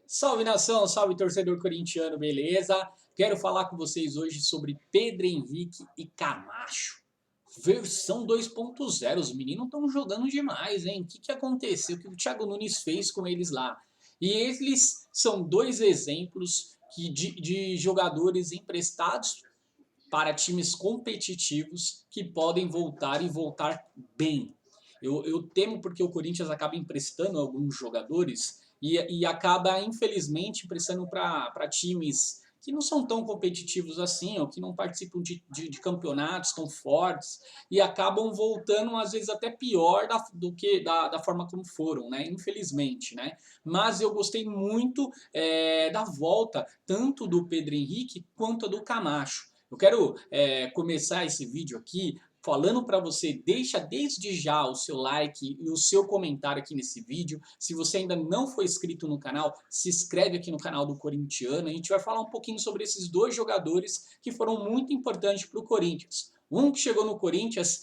Salve nação, salve torcedor corintiano, beleza? Quero falar com vocês hoje sobre Pedro Henrique e Camacho. Versão 2.0, os meninos estão jogando demais, hein? O que aconteceu? O que o Thiago Nunes fez com eles lá? E eles são dois exemplos de jogadores emprestados para times competitivos que podem voltar e voltar bem. Eu temo porque o Corinthians acaba emprestando alguns jogadores e acaba, infelizmente, emprestando para times que não são tão competitivos assim, ou que não participam de campeonatos tão fortes, e acabam voltando, às vezes, até pior do que da forma como foram, né? Infelizmente, né? Mas eu gostei muito da volta, tanto do Pedro Henrique quanto do Camacho. Eu quero começar esse vídeo aqui falando para você, deixa desde já o seu like e o seu comentário aqui nesse vídeo. Se você ainda não foi inscrito no canal, se inscreve aqui no canal do Corintiano. A gente vai falar um pouquinho sobre esses dois jogadores que foram muito importantes para o Corinthians. Um que chegou no Corinthians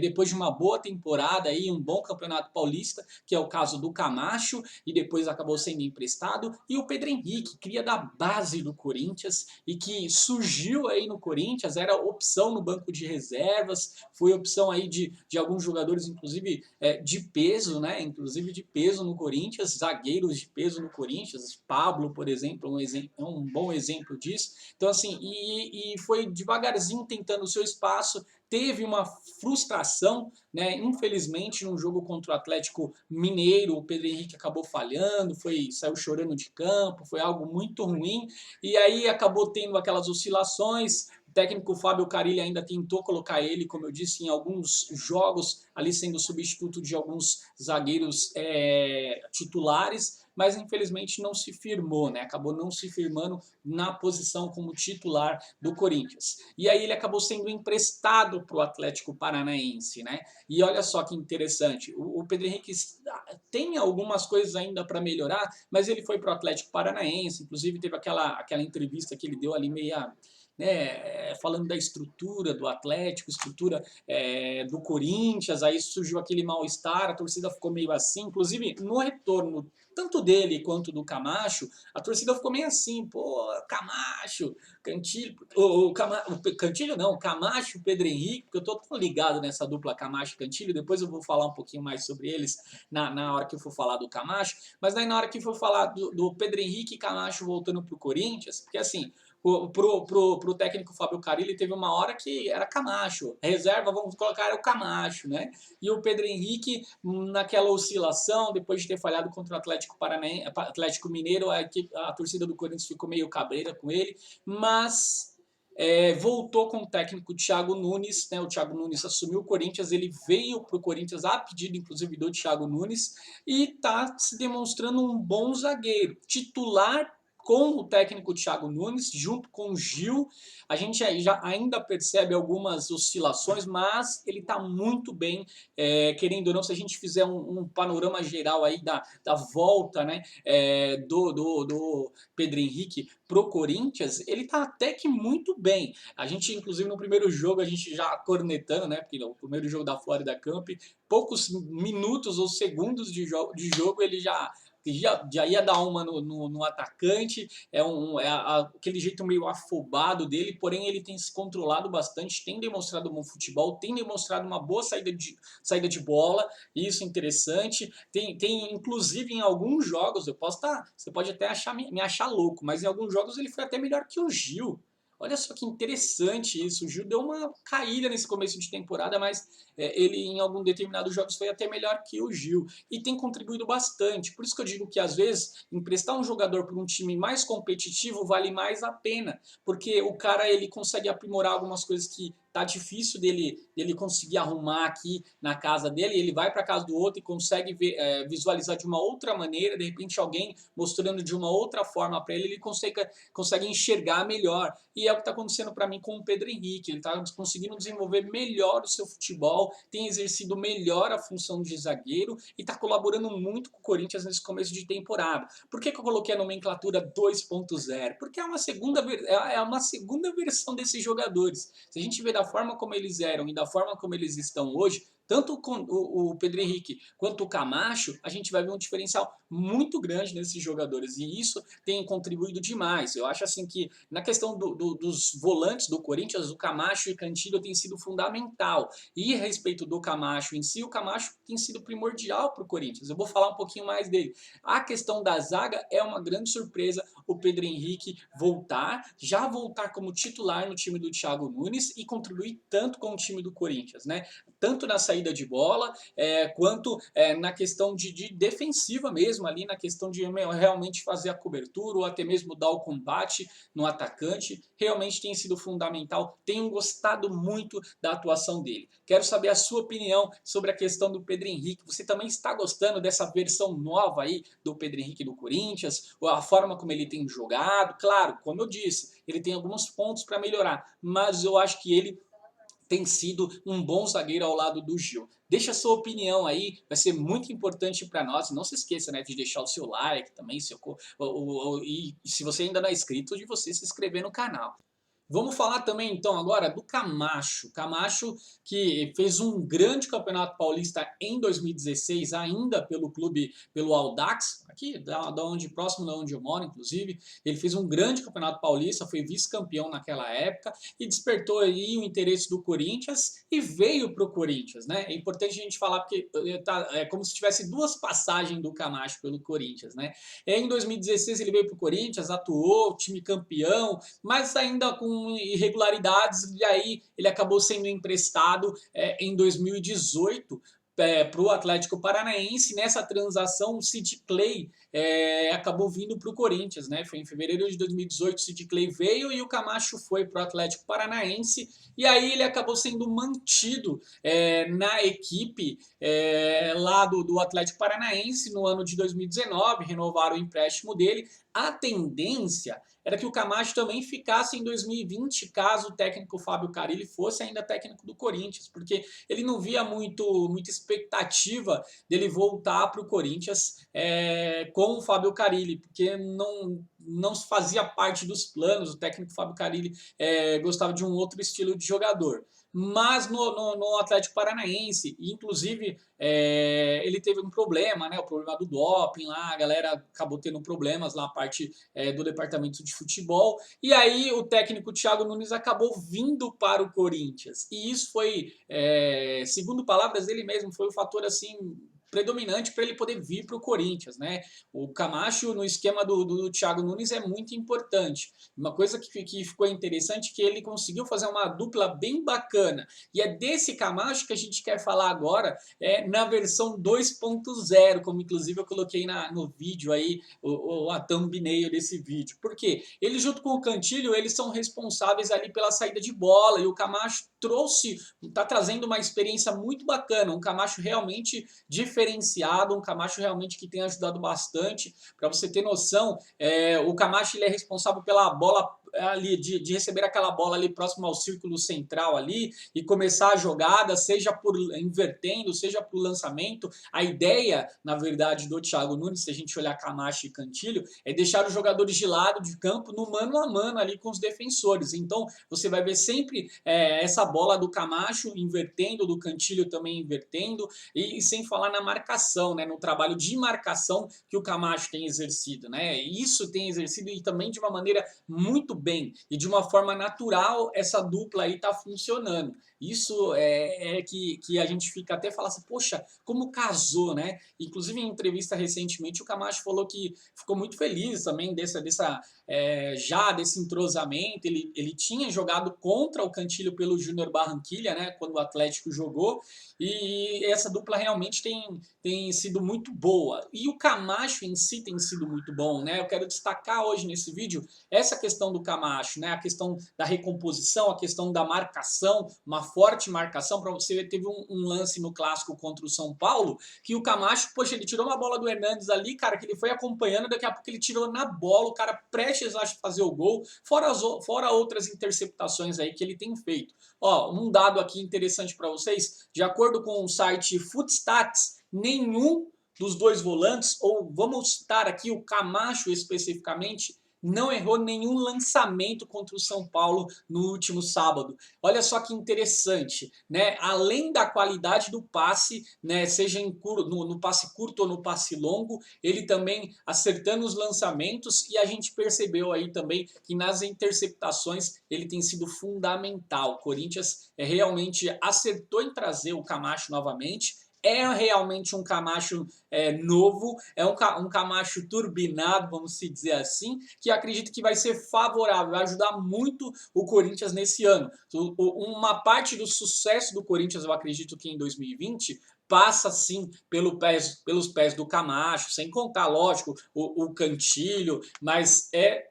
depois de uma boa temporada, aí, um bom campeonato paulista, que é o caso do Camacho, e depois acabou sendo emprestado, e o Pedro Henrique, cria da base do Corinthians, e que surgiu aí no Corinthians, era opção no banco de reservas, foi opção aí de alguns jogadores, inclusive de peso, né? Inclusive de peso no Corinthians, zagueiros de peso no Corinthians, Pablo, por exemplo, é um bom exemplo disso. Então, assim, e foi devagarzinho tentando o seu espaço, teve uma frustração, né? Infelizmente, num jogo contra o Atlético Mineiro, o Pedro Henrique acabou falhando, saiu chorando de campo, foi algo muito ruim, e aí acabou tendo aquelas oscilações. O técnico Fábio Carille ainda tentou colocar ele, como eu disse, em alguns jogos, ali sendo substituto de alguns zagueiros titulares, mas infelizmente não se firmou, né? Acabou não se firmando na posição como titular do Corinthians. E aí ele acabou sendo emprestado para o Atlético Paranaense, né? E olha só que interessante, o Pedro Henrique tem algumas coisas ainda para melhorar, mas ele foi para o Atlético Paranaense, inclusive teve aquela entrevista que ele deu ali meia, né, falando da estrutura do Atlético, estrutura do Corinthians, aí surgiu aquele mal-estar, a torcida ficou meio assim, inclusive no retorno tanto dele quanto do Camacho, a torcida ficou meio assim, pô, Camacho, Cantilho, Cantilho não, Camacho, Pedro Henrique, porque eu tô tão ligado nessa dupla Camacho e Cantilho, depois eu vou falar um pouquinho mais sobre eles na hora que eu for falar do Camacho, mas daí na hora que eu for falar do Pedro Henrique e Camacho voltando pro Corinthians, porque assim, pro técnico Fábio Carille teve uma hora que era Camacho, reserva, vamos colocar o Camacho, né? E o Pedro Henrique, naquela oscilação, depois de ter falhado contra o Atlético Mineiro, a torcida do Corinthians ficou meio cabreira com ele, mas voltou com o técnico Thiago Nunes, né? O Thiago Nunes assumiu o Corinthians, ele veio para o Corinthians a pedido, inclusive, do Thiago Nunes, e está se demonstrando um bom zagueiro, titular com o técnico Thiago Nunes, junto com o Gil. A gente já ainda percebe algumas oscilações, mas ele está muito bem, querendo ou não, se a gente fizer um panorama geral aí da volta, né, do Pedro Henrique pro Corinthians, ele tá até que muito bem. A gente, inclusive, no primeiro jogo, a gente já cornetando, né, porque o primeiro jogo da Florida Cup, poucos minutos ou segundos de jogo ele já ia dar uma no atacante, aquele jeito meio afobado dele, porém ele tem se controlado bastante, tem demonstrado um bom futebol, tem demonstrado uma boa saída de bola, isso é interessante, tem inclusive em alguns jogos, você pode até me achar louco, mas em alguns jogos ele foi até melhor que o Gil. Olha só que interessante isso. O Gil deu uma caída nesse começo de temporada, mas ele em algum determinados jogos foi até melhor que o Gil. E tem contribuído bastante. Por isso que eu digo que às vezes emprestar um jogador para um time mais competitivo vale mais a pena. Porque o cara ele consegue aprimorar algumas coisas que tá difícil dele conseguir arrumar aqui na casa dele, ele vai para casa do outro e consegue visualizar de uma outra maneira, de repente alguém mostrando de uma outra forma para ele, ele consegue enxergar melhor. E é o que está acontecendo para mim com o Pedro Henrique, ele está conseguindo desenvolver melhor o seu futebol, tem exercido melhor a função de zagueiro e está colaborando muito com o Corinthians nesse começo de temporada. Por que eu coloquei a nomenclatura 2.0? Porque é uma segunda versão desses jogadores. Se a gente vê da forma como eles eram e da forma como eles estão hoje, tanto com o Pedro Henrique quanto o Camacho, a gente vai ver um diferencial muito grande nesses jogadores. E isso tem contribuído demais. Eu acho assim que na questão dos volantes do Corinthians, o Camacho e o Cantillo tem sido fundamental. E a respeito do Camacho em si, o Camacho tem sido primordial para o Corinthians. Eu vou falar um pouquinho mais dele. A questão da zaga é uma grande surpresa o Pedro Henrique já voltar como titular no time do Thiago Nunes e contribuir tanto com o time do Corinthians, né? Tanto na saída de bola, quanto na questão de defensiva mesmo, ali na questão de realmente fazer a cobertura ou até mesmo dar o combate no atacante. Realmente tem sido fundamental. Tenho gostado muito da atuação dele. Quero saber a sua opinião sobre a questão do Pedro Henrique. Você também está gostando dessa versão nova aí do Pedro Henrique do Corinthians? Ou a forma como ele tem jogado? Claro, como eu disse, ele tem alguns pontos para melhorar, mas eu acho que ele tem sido um bom zagueiro ao lado do Gil. Deixa a sua opinião aí, vai ser muito importante para nós. Não se esqueça, né, de deixar o seu like também, e se você ainda não é inscrito, de você se inscrever no canal. Vamos falar também então agora do Camacho. Camacho que fez um grande campeonato paulista em 2016, ainda pelo Audax, aqui próximo da onde eu moro, inclusive. Ele fez um grande campeonato paulista, foi vice-campeão naquela época e despertou aí o interesse do Corinthians e veio para o Corinthians, né? É importante a gente falar porque é como se tivesse duas passagens do Camacho pelo Corinthians, né? Em 2016 ele veio para o Corinthians, atuou, time campeão, mas ainda com irregularidades, e aí ele acabou sendo emprestado em 2018 para o Atlético Paranaense. Nessa transação, o Sid Clay acabou vindo para o Corinthians, né? Foi em fevereiro de 2018, o Sid Clay veio e o Camacho foi para o Atlético Paranaense, e aí ele acabou sendo mantido na equipe lá do Atlético Paranaense no ano de 2019, renovaram o empréstimo dele. A tendência era que o Camacho também ficasse em 2020, caso o técnico Fábio Carille fosse ainda técnico do Corinthians, porque ele não via muita expectativa dele voltar para o Corinthians com o Fábio Carille, porque não fazia parte dos planos. O técnico Fábio Carille gostava de um outro estilo de jogador. Mas no Atlético Paranaense, inclusive, ele teve um problema, né? O problema do doping lá, a galera acabou tendo problemas lá, a parte do departamento de futebol. E aí o técnico Thiago Nunes acabou vindo para o Corinthians. E isso foi, segundo palavras dele mesmo, foi um fator assim predominante para ele poder vir para o Corinthians, né? O Camacho no esquema do Thiago Nunes é muito importante. Uma coisa que ficou interessante é que ele conseguiu fazer uma dupla bem bacana. E é desse Camacho que a gente quer falar agora, na versão 2.0, como inclusive eu coloquei no vídeo aí, a thumbnail desse vídeo. Por quê? Ele junto com o Cantillo, eles são responsáveis ali pela saída de bola, e o Camacho está trazendo uma experiência muito bacana, um Camacho realmente diferenciado, um Camacho realmente que tem ajudado bastante. Para você ter noção, o Camacho ele é responsável pela bola ali, de receber aquela bola ali próximo ao círculo central ali e começar a jogada, seja por invertendo, seja por lançamento. A ideia, na verdade, do Thiago Nunes, se a gente olhar Camacho e Cantillo, é deixar os jogadores de lado de campo no mano a mano ali com os defensores. Então você vai ver sempre essa bola do Camacho invertendo, do Cantillo também invertendo, e sem falar na marcação, né, no trabalho de marcação que o Camacho tem exercido, né? Isso tem exercido e também de uma maneira muito bem e de uma forma natural. Essa dupla aí tá funcionando. Isso que a gente fica até falar assim, poxa, como casou, né? Inclusive em entrevista recentemente o Camacho falou que ficou muito feliz também desse entrosamento. Ele tinha jogado contra o Cantillo pelo Júnior Barranquilla, né? Quando o Atlético jogou, e essa dupla realmente tem sido muito boa. E o Camacho em si tem sido muito bom, né? Eu quero destacar hoje nesse vídeo essa questão do Camacho, né? A questão da recomposição, a questão da marcação, uma forte marcação. Para você ver, teve um lance no clássico contra o São Paulo que o Camacho, poxa, ele tirou uma bola do Hernandes ali, cara, que ele foi acompanhando, daqui a pouco ele tirou na bola, o cara prestes a fazer o gol, fora outras interceptações aí que ele tem feito. Ó, um dado aqui interessante para vocês, de acordo com o site Footstats, nenhum dos dois volantes, ou vamos citar aqui o Camacho especificamente, não errou nenhum lançamento contra o São Paulo no último sábado. Olha só que interessante, né? Além da qualidade do passe, né? Seja no passe curto ou no passe longo, ele também acertando os lançamentos, e a gente percebeu aí também que nas interceptações ele tem sido fundamental. O Corinthians realmente acertou em trazer o Camacho novamente. É realmente um Camacho novo, é um Camacho turbinado, vamos se dizer assim, que acredito que vai ser favorável, vai ajudar muito o Corinthians nesse ano. Uma parte do sucesso do Corinthians, eu acredito que em 2020, passa sim pelos pés do Camacho, sem contar, lógico, o Cantilho, mas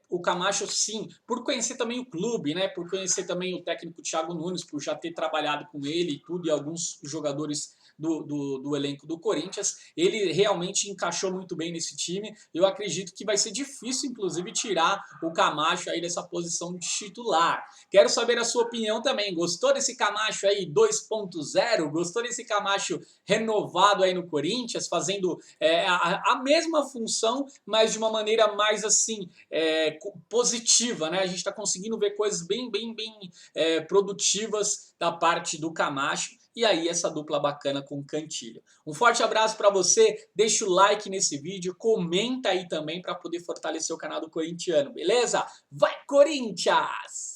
o Camacho, sim, por conhecer também o clube, né? Por conhecer também o técnico Thiago Nunes, por já ter trabalhado com ele e tudo, e alguns jogadores do elenco do Corinthians, ele realmente encaixou muito bem nesse time. Eu acredito que vai ser difícil, inclusive, tirar o Camacho aí dessa posição de titular. Quero saber a sua opinião também. Gostou desse Camacho aí 2.0? Gostou desse Camacho renovado aí no Corinthians, fazendo a mesma função, mas de uma maneira mais assim positiva, né? A gente está conseguindo ver coisas bem produtivas da parte do Camacho. E aí essa dupla bacana com o Cantilho. Um forte abraço para você, deixa o like nesse vídeo, comenta aí também para poder fortalecer o canal do Corintiano, beleza? Vai Corinthians!